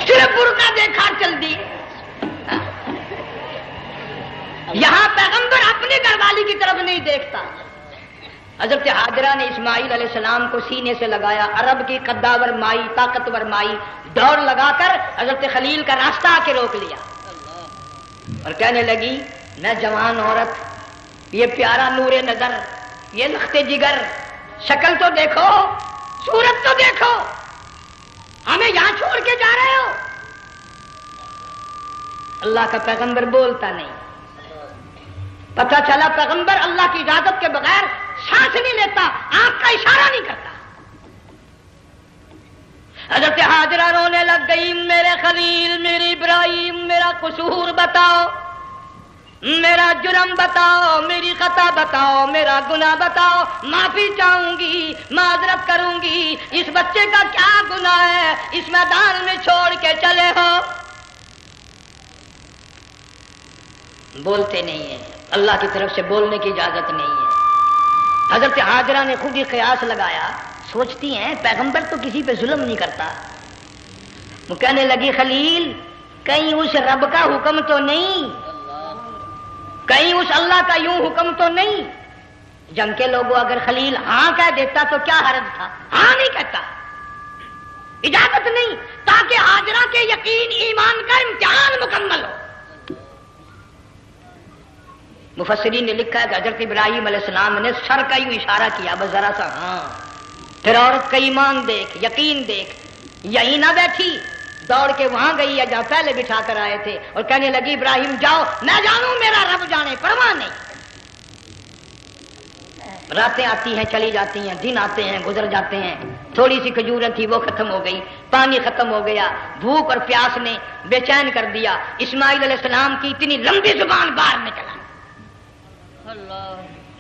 صرف برقع دیکھا چل دی۔ یہاں پیغمبر اپنے گھر والی کی طرف نہیں دیکھتا۔ حضرت ہاجرہ نے اسماعیل علیہ السلام کو سینے سے لگایا، عرب کی قداور مائی، طاقتور مائی، دوڑ لگا کر حضرت خلیل کا راستہ آ کے روک لیا اور کہنے لگی میں جوان عورت، یہ پیارا نور نظر، یہ لخت جگر، شکل تو دیکھو، صورت تو دیکھو، ہمیں یہاں چھوڑ کے جا رہے ہو؟ اللہ کا پیغمبر بولتا نہیں۔ پتہ چلا پیغمبر اللہ کی اجازت کے بغیر سانس نہیں لیتا، آنکھ کا اشارہ نہیں کرتا۔ حضرت ہاجرہ رونے لگ گئی، میرے خلیل، میرے ابراہیم، میرا قصور بتاؤ، میرا جرم بتاؤ، میری خطا بتاؤ، میرا گناہ بتاؤ، معافی چاہوں گی، معذرت کروں گی۔ اس بچے کا کیا گناہ ہے اس میدان میں چھوڑ کے چلے ہو؟ بولتے نہیں ہیں، اللہ کی طرف سے بولنے کی اجازت نہیں ہے۔ حضرت ہاجرہ نے خود ہی قیاس لگایا، سوچتی ہیں پیغمبر تو کسی پہ ظلم نہیں کرتا۔ وہ کہنے لگی خلیل کہیں اس رب کا حکم تو نہیں، کہیں اس اللہ کا یوں حکم تو نہیں؟ جنگ کے لوگوں اگر خلیل ہاں کہہ دیتا تو کیا حرج تھا؟ ہاں نہیں کہتا، اجازت نہیں، تاکہ ہاجرہ کے یقین ایمان کا امتحان مکمل ہو۔ مفسرین نے لکھا ہے کہ حضرت ابراہیم علیہ السلام نے سر کا یوں اشارہ کیا، بس ذرا سا ہاں، پھر عورت کا ایمان دیکھ، یقین دیکھ، یہیں نہ بیٹھی، دوڑ کے وہاں گئی یا جہاں پہلے بٹھا کر آئے تھے، اور کہنے لگی ابراہیم جاؤ، میں جانوں میرا رب جانے، پرواہ نہیں۔ راتیں آتی ہیں چلی جاتی ہیں، دن آتے ہیں گزر جاتے ہیں، تھوڑی سی کھجوریں تھی وہ ختم ہو گئی، پانی ختم ہو گیا، بھوک اور پیاس نے بے چین کر دیا۔ اسماعیل علیہ السلام کی اتنی لمبی زبان باہر نکلا،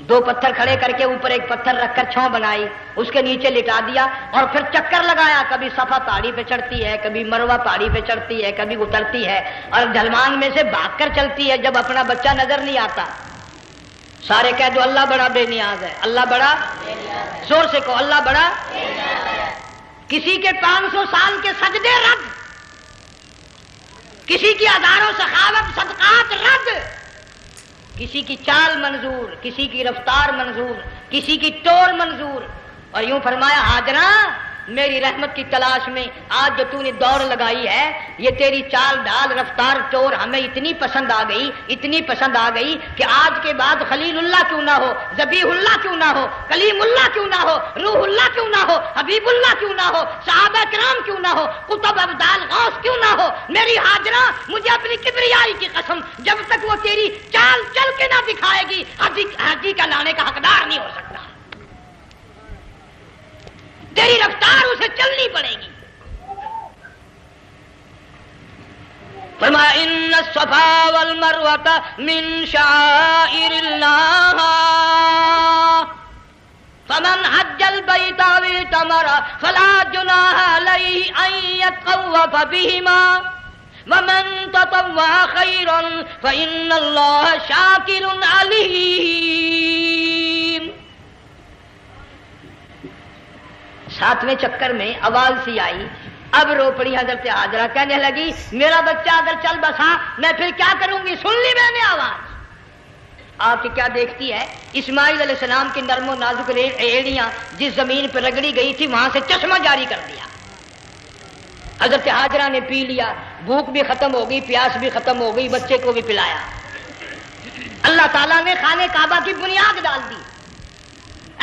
دو پتھر کھڑے کر کے اوپر ایک پتھر رکھ کر چھاؤں بنائی، اس کے نیچے لٹا دیا، اور پھر چکر لگایا، کبھی صفا پہاڑی پہ چڑھتی ہے، کبھی مروہ پہاڑی پہ چڑھتی ہے، کبھی اترتی ہے، اور ڈھلوان میں سے بھاگ کر چلتی ہے جب اپنا بچہ نظر نہیں آتا۔ سارے کہہ دو اللہ بڑا بے نیاز ہے، اللہ بڑا، زور سے کہو اللہ بڑا۔ کسی کے 500 سال کے سجدے رد، کسی کی ہزاروں سخاوت صدقات رد، کسی کی چال منظور، کسی کی رفتار منظور، کسی کی ٹور منظور، اور یوں فرمایا ہاجرہ میری رحمت کی تلاش میں آج جو تو نے دوڑ لگائی ہے، یہ تیری چال ڈال رفتار ٹور ہمیں اتنی پسند آ گئی، اتنی پسند آ گئی کہ آج کے بعد خلیل اللہ کیوں نہ ہو، ذبیح اللہ کیوں نہ ہو، کلیم اللہ کیوں نہ ہو، روح اللہ کیوں نہ ہو، حبیب اللہ کیوں نہ ہو، صحابہ کرام کیوں نہ ہو، قطب ابدال غوث کیوں نہ ہو، میری ہاجرہ مجھے اپنی کبریائی کی قسم جب تک وہ تیری چال چل کے نہ دکھائے گی حاجی کا لانے کا حقدار نہیں ہو سکتا، تیری رفتار اسے چلنی پڑے گی۔ فرمایا ان الصفا والمروۃ من شعائر اللہ فمن حج البیت او اعتمر فلا جناح علیہ ان یطوف بہما ومن تطوع خیرا فإن اللہ شاکر علیم۔ 7ویں چکر میں آواز سی آئی، اب رو پڑی حضرت ہاجرہ، کہنے لگی میرا بچہ اگر چل بسا میں پھر کیا کروں گی؟ سن لی میں نے آواز۔ آپ کی کیا دیکھتی ہے؟ اسماعیل علیہ السلام کی نرم و نازک ایڑیاں جس زمین پر رگڑی گئی تھی وہاں سے چشمہ جاری کر دیا۔ حضرت ہاجرہ نے پی لیا، بھوک بھی ختم ہو گئی، پیاس بھی ختم ہو گئی، بچے کو بھی پلایا۔ اللہ تعالیٰ نے خانہ کعبہ کی بنیاد ڈال دی،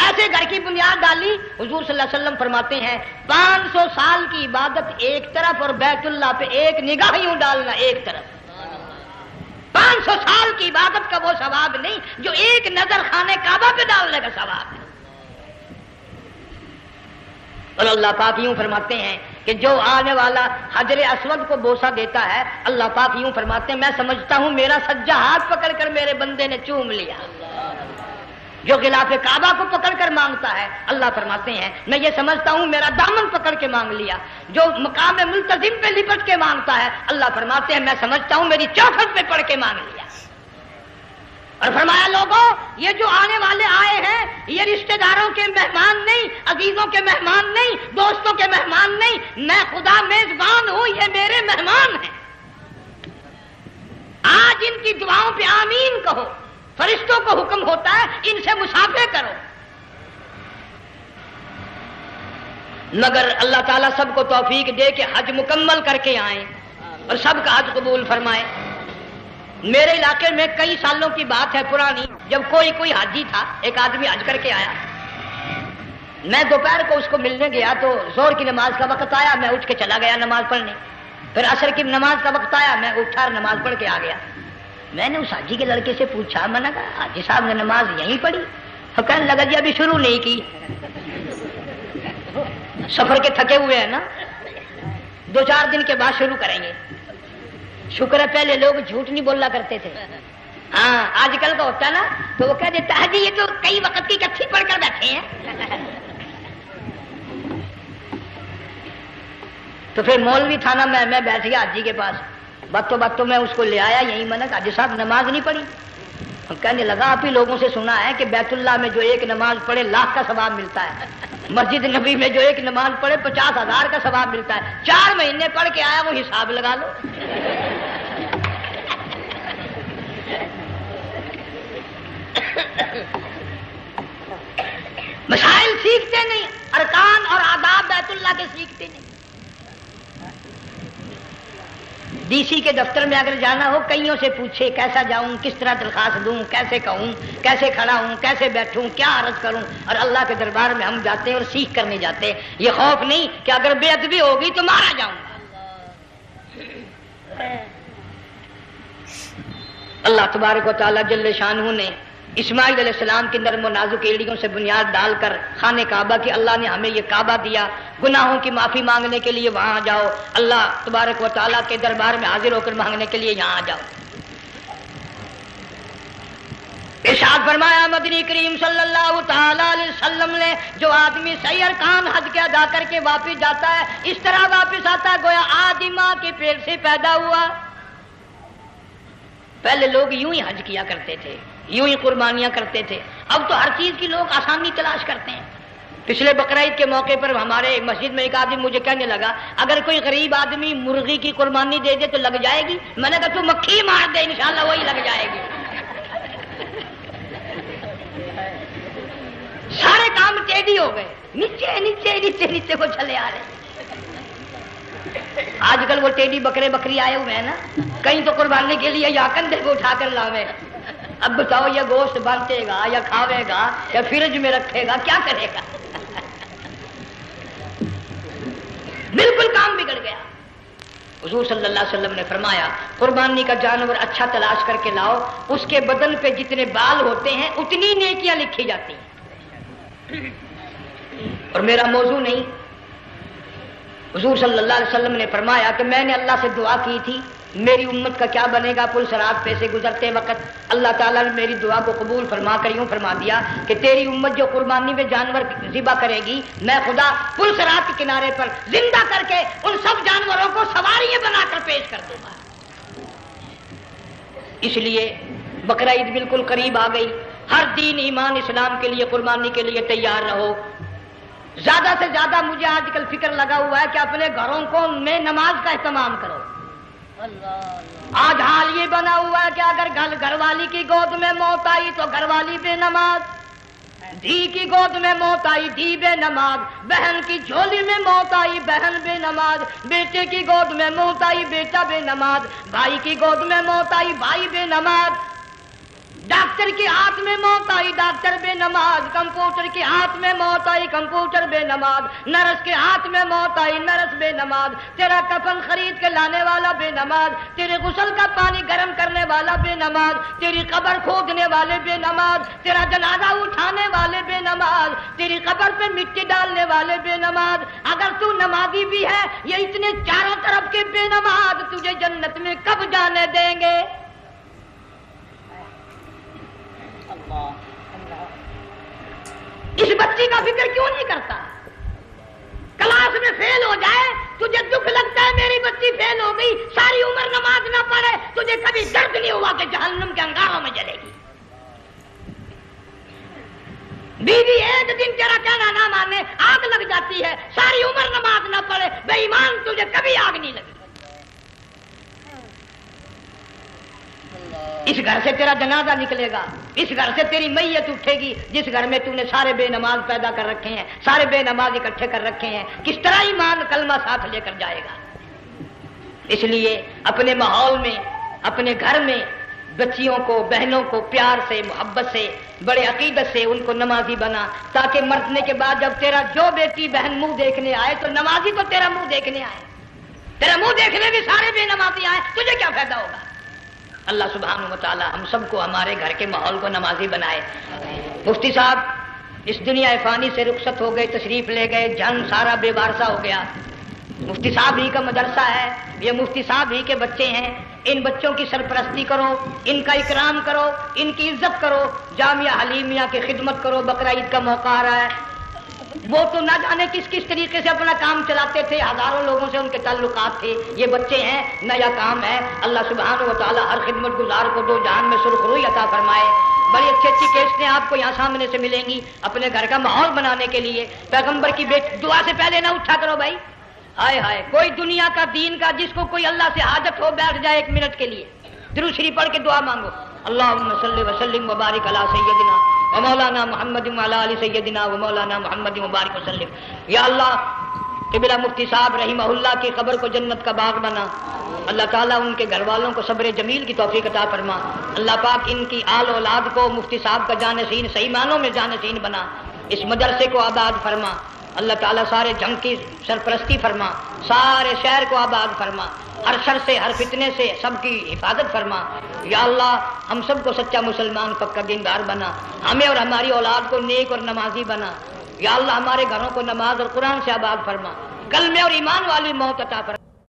ایسے گھر کی بنیاد ڈالی۔ حضور صلی اللہ علیہ وسلم فرماتے ہیں 500 سال کی عبادت ایک طرف اور بیت اللہ پہ ایک نگاہ یوں ڈالنا ایک طرف۔ 500 سال کی عبادت کا وہ ثواب نہیں جو ایک نظر خانہ کعبہ پہ ڈالنے کا ثواب ہے۔ اور اللہ پاک یوں فرماتے ہیں کہ جو آنے والا حجر اسود کو بوسہ دیتا ہے، اللہ پاک یوں فرماتے ہیں میں سمجھتا ہوں میرا سجا ہاتھ پکڑ کر میرے بندے نے چوم لیا۔ جو غلاف کعبہ کو پکڑ کر مانگتا ہے، اللہ فرماتے ہیں میں یہ سمجھتا ہوں میرا دامن پکڑ کے مانگ لیا۔ جو مقام ملتزم پہ لپٹ کے مانگتا ہے، اللہ فرماتے ہیں میں سمجھتا ہوں میری چوکھٹ پہ پڑھ کے مانگ لیا۔ اور فرمایا لوگوں یہ جو آنے والے آئے ہیں یہ رشتہ داروں کے مہمان نہیں، عزیزوں کے مہمان نہیں، دوستوں کے مہمان نہیں، میں خدا میزبان ہوں، یہ میرے مہمان ہیں۔ آج ان کی دعاؤں پہ آمین کہو، فرشتوں کو حکم ہوتا ہے ان سے مصافحہ کرو۔ مگر اللہ تعالیٰ سب کو توفیق دے کہ حج مکمل کر کے آئیں اور سب کا حج قبول فرمائے۔ میرے علاقے میں کئی سالوں کی بات ہے پرانی، جب کوئی حاجی تھا، ایک آدمی حج کر کے آیا، میں دوپہر کو اس کو ملنے گیا تو ظہر کی نماز کا وقت آیا، میں اٹھ کے چلا گیا نماز پڑھنے، پھر عصر کی نماز کا وقت آیا، میں اٹھا اور نماز پڑھ کے آ گیا۔ میں نے اس حاجی کے لڑکے سے پوچھا، میں نے کہا حاجی صاحب نے نماز یہیں پڑھی؟ تو کہنے لگا جی ابھی شروع نہیں کی، سفر کے تھکے ہوئے ہیں نا، 2-4 دن کے بعد شروع کریں گے۔ شکر ہے پہلے لوگ جھوٹ نہیں بولنا کرتے تھے، ہاں آج کل کا ہوتا ہے نا تو وہ کہہ دیتا ہے جی یہ تو کئی وقت کی اکٹھی پڑھ کر بیٹھے ہیں۔ تو پھر مولوی تھا نا، میں بیٹھ گیا حاجی کے پاس، باتوں میں اس کو لے آیا، یہی میں نے کہا حاجی صاحب نماز نہیں پڑھی؟ کہنے لگا آپ ہی لوگوں سے سنا ہے کہ بیت اللہ میں جو ایک نماز پڑھے 1,00,000 کا ثواب ملتا ہے، مسجد نبی میں جو ایک نماز پڑھے 50,000 کا ثواب ملتا ہے، 4 مہینے پڑھ کے آیا، وہ حساب لگا لو۔ مسائل سیکھتے نہیں، ارکان اور آداب بیت اللہ کے سیکھتے نہیں۔ ڈی سی کے دفتر میں اگر جانا ہو کئیوں سے پوچھے کیسا جاؤں، کس طرح درخواست دوں، کیسے کہوں، کیسے کھڑا ہوں، کیسے بیٹھوں، کیا عرض کروں، اور اللہ کے دربار میں ہم جاتے ہیں اور سیکھ کرنے جاتے ہیں، یہ خوف نہیں کہ اگر بے ادبی ہوگی تو مارا جاؤں گا۔ اللہ تبارک و تعالیٰ جل شانہ نے اسماعیل علیہ السلام کی نرم و نازک ایڑیوں سے بنیاد ڈال کر خانہ کعبہ کی، اللہ نے ہمیں یہ کعبہ دیا، گناہوں کی معافی مانگنے کے لیے وہاں جاؤ، اللہ تبارک و تعالیٰ کے دربار میں حاضر ہو کر مانگنے کے لیے یہاں جاؤ۔ ارشاد فرمایا مدنی کریم صلی اللہ تعالی علیہ وسلم نے، جو آدمی صحیح ارکان حج کے ادا کر کے واپس جاتا ہے اس طرح واپس آتا ہے گویا آج ہی ماں کے پیٹ سے پیدا ہوا۔ پہلے لوگ یوں ہی حج کیا کرتے تھے، یوں ہی قربانیاں کرتے تھے، اب تو ہر چیز کی لوگ آسانی تلاش کرتے ہیں۔ پچھلے بقرعید کے موقع پر ہمارے مسجد میں ایک آدمی مجھے کہنے لگا اگر کوئی غریب آدمی مرغی کی قربانی دے دے تو لگ جائے گی؟ میں نے کہا تو مکھی مار دے انشاءاللہ وہی لگ جائے گی۔ سارے کام ٹیڑھی ہو گئے، نیچے نیچے نیچے نیچے کو چلے آ رہے ہیں۔ آج کل وہ ٹیڑھی بکرے بکری آئے ہوئے ہیں نا، کہیں تو قربانی کے لیے یا کندھے کو اٹھا کر لاوے۔ اب بتاؤ یہ گوشت بنتے گا یا کھاوے گا یا فریج میں رکھے گا، کیا کرے گا؟ بالکل کام بگڑ گیا۔ حضور صلی اللہ علیہ وسلم نے فرمایا قربانی کا جانور اچھا تلاش کر کے لاؤ، اس کے بدن پہ جتنے بال ہوتے ہیں اتنی نیکیاں لکھی جاتی ہیں۔ اور میرا موضوع نہیں، حضور صلی اللہ علیہ وسلم نے فرمایا کہ میں نے اللہ سے دعا کی تھی میری امت کا کیا بنے گا، پل صراط پہ سے گزرتے وقت اللہ تعالیٰ نے میری دعا کو قبول فرما کر یوں فرما دیا کہ تیری امت جو قربانی میں جانور ذبح کرے گی میں خدا پل صراط کے کنارے پر زندہ کر کے ان سب جانوروں کو سواریاں بنا کر پیش کر دوں گا۔ اس لیے بقرعید بالکل قریب آ گئی، ہر دین ایمان اسلام کے لیے قربانی کے لیے تیار رہو۔ زیادہ سے زیادہ مجھے آج کل فکر لگا ہوا ہے کہ اپنے گھروں کو میں نماز کا اہتمام کرو۔ آج حال یہ بنا ہوا ہے کہ اگر گھر والی کی گود میں موت آئی تو گھر والی بے نماز، دھی کی گود میں موت آئی دھی بے نماز، بہن کی جھولی میں موت آئی بہن بے نماز، بیٹے کی گود میں موت آئی بیٹا بے نماز، بھائی کی گود میں موت آئی بھائی بے نماز، ڈاکٹر کے ہاتھ میں موت آئی ڈاکٹر بے نماز، کمپیوٹر کے ہاتھ میں موت آئی کمپیوٹر بے نماز، نرس کے ہاتھ میں موت آئی نرس بے نماز، تیرا کفن خرید کے لانے والا بے نماز، تیرے غسل کا پانی گرم کرنے والا بے نماز، تیری قبر کھودنے والے بے نماز، تیرا جنازہ اٹھانے والے بے نماز، تیری قبر پہ مٹی ڈالنے والے بے نماز۔ اگر تو نمازی بھی ہے یہ اتنے چاروں طرف کے بے نماز تجھے جنت میں کب جانے دیں گے؟ اس بچی کا فکر کیوں نہیں کرتا؟ کلاس میں فیل ہو جائے تجھے دکھ لگتا ہے میری بچی فیل ہو گئی، ساری عمر نماز نہ پڑھے تجھے کبھی درد نہیں ہوا کہ جہنم کے انگاروں میں جلے گی؟ بیوی ایک دن تیرا کہنا نہ مانے آگ لگ جاتی ہے، ساری عمر نماز نہ پڑھے بے ایمان تجھے کبھی آگ نہیں لگی۔ اس گھر سے تیرا جنازہ نکلے گا، اس گھر سے تیری میت اٹھے گی جس گھر میں تو نے سارے بے نماز پیدا کر رکھے ہیں، سارے بے نماز اکٹھے کر رکھے ہیں، کس طرح ایمان کلمہ ساتھ لے کر جائے گا؟ اس لیے اپنے ماحول میں اپنے گھر میں بچیوں کو بہنوں کو پیار سے محبت سے بڑے عقیدت سے ان کو نمازی بنا، تاکہ مرنے کے بعد جب تیرا جو بیٹی بہن منہ دیکھنے آئے تو نمازی تو تیرا منہ دیکھنے آئے، تیرا منہ دیکھنے بھی سارے بے نمازی آئے، تجھے کیا فائدہ ہوگا؟ اللہ سبحانہ و تعالی ہم سب کو ہمارے گھر کے ماحول کو نمازی بنائے۔ مفتی صاحب اس دنیا فانی سے رخصت ہو گئے، تشریف لے گئے، جان سارا بے وارثہ ہو گیا۔ مفتی صاحب ہی کا مدرسہ ہے، یہ مفتی صاحب ہی کے بچے ہیں، ان بچوں کی سرپرستی کرو، ان کا اکرام کرو، ان کی عزت کرو، جامعہ حلیمیہ کی خدمت کرو۔ بقرعید کا موقع آ رہا ہے، وہ تو نہ جانے کس کس طریقے سے اپنا کام چلاتے تھے، ہزاروں لوگوں سے ان کے تعلقات تھے، یہ بچے ہیں نیا کام ہے۔ اللہ سبحانہ و تعالی ہر خدمت گزار کو دو جہان میں سرخ روئی عطا فرمائے۔ بڑی اچھی اچھی کیسٹیں آپ کو یہاں سامنے سے ملیں گی اپنے گھر کا ماحول بنانے کے لیے۔ پیغمبر کی دعا سے پہلے نہ اٹھا کرو بھائی، ہائے ہائے کوئی دنیا کا دین کا جس کو کوئی اللہ سے حاجت ہو بیٹھ جائے ایک منٹ کے لیے، درود شریف پڑھ کے دعا مانگو۔ اللہم صلی وسلم وبارک علی سیدنا و مولانا محمد وعلی آل سیدنا و مولانا محمد وبارک وسلم۔ یا اللہ قبلہ مفتی صاحب رحمہ اللہ کی قبر کو جنت کا باغ بنا، اللہ تعالیٰ ان کے گھر والوں کو صبر جمیل کی توفیق عطا فرما، اللہ پاک ان کی آل اولاد کو مفتی صاحب کا جانشین صحیح معنوں میں جانشین بنا، اس مدرسے کو آباد فرما، اللہ تعالیٰ سارے جنگ کی سرپرستی فرما، سارے شہر کو آباد فرما، ہر شر سے ہر فتنے سے سب کی حفاظت فرما، یا اللہ ہم سب کو سچا مسلمان پکا دیندار بنا، ہمیں اور ہماری اولاد کو نیک اور نمازی بنا، یا اللہ ہمارے گھروں کو نماز اور قرآن سے آباد فرما، کلمے اور ایمان والی موت عطا فرما۔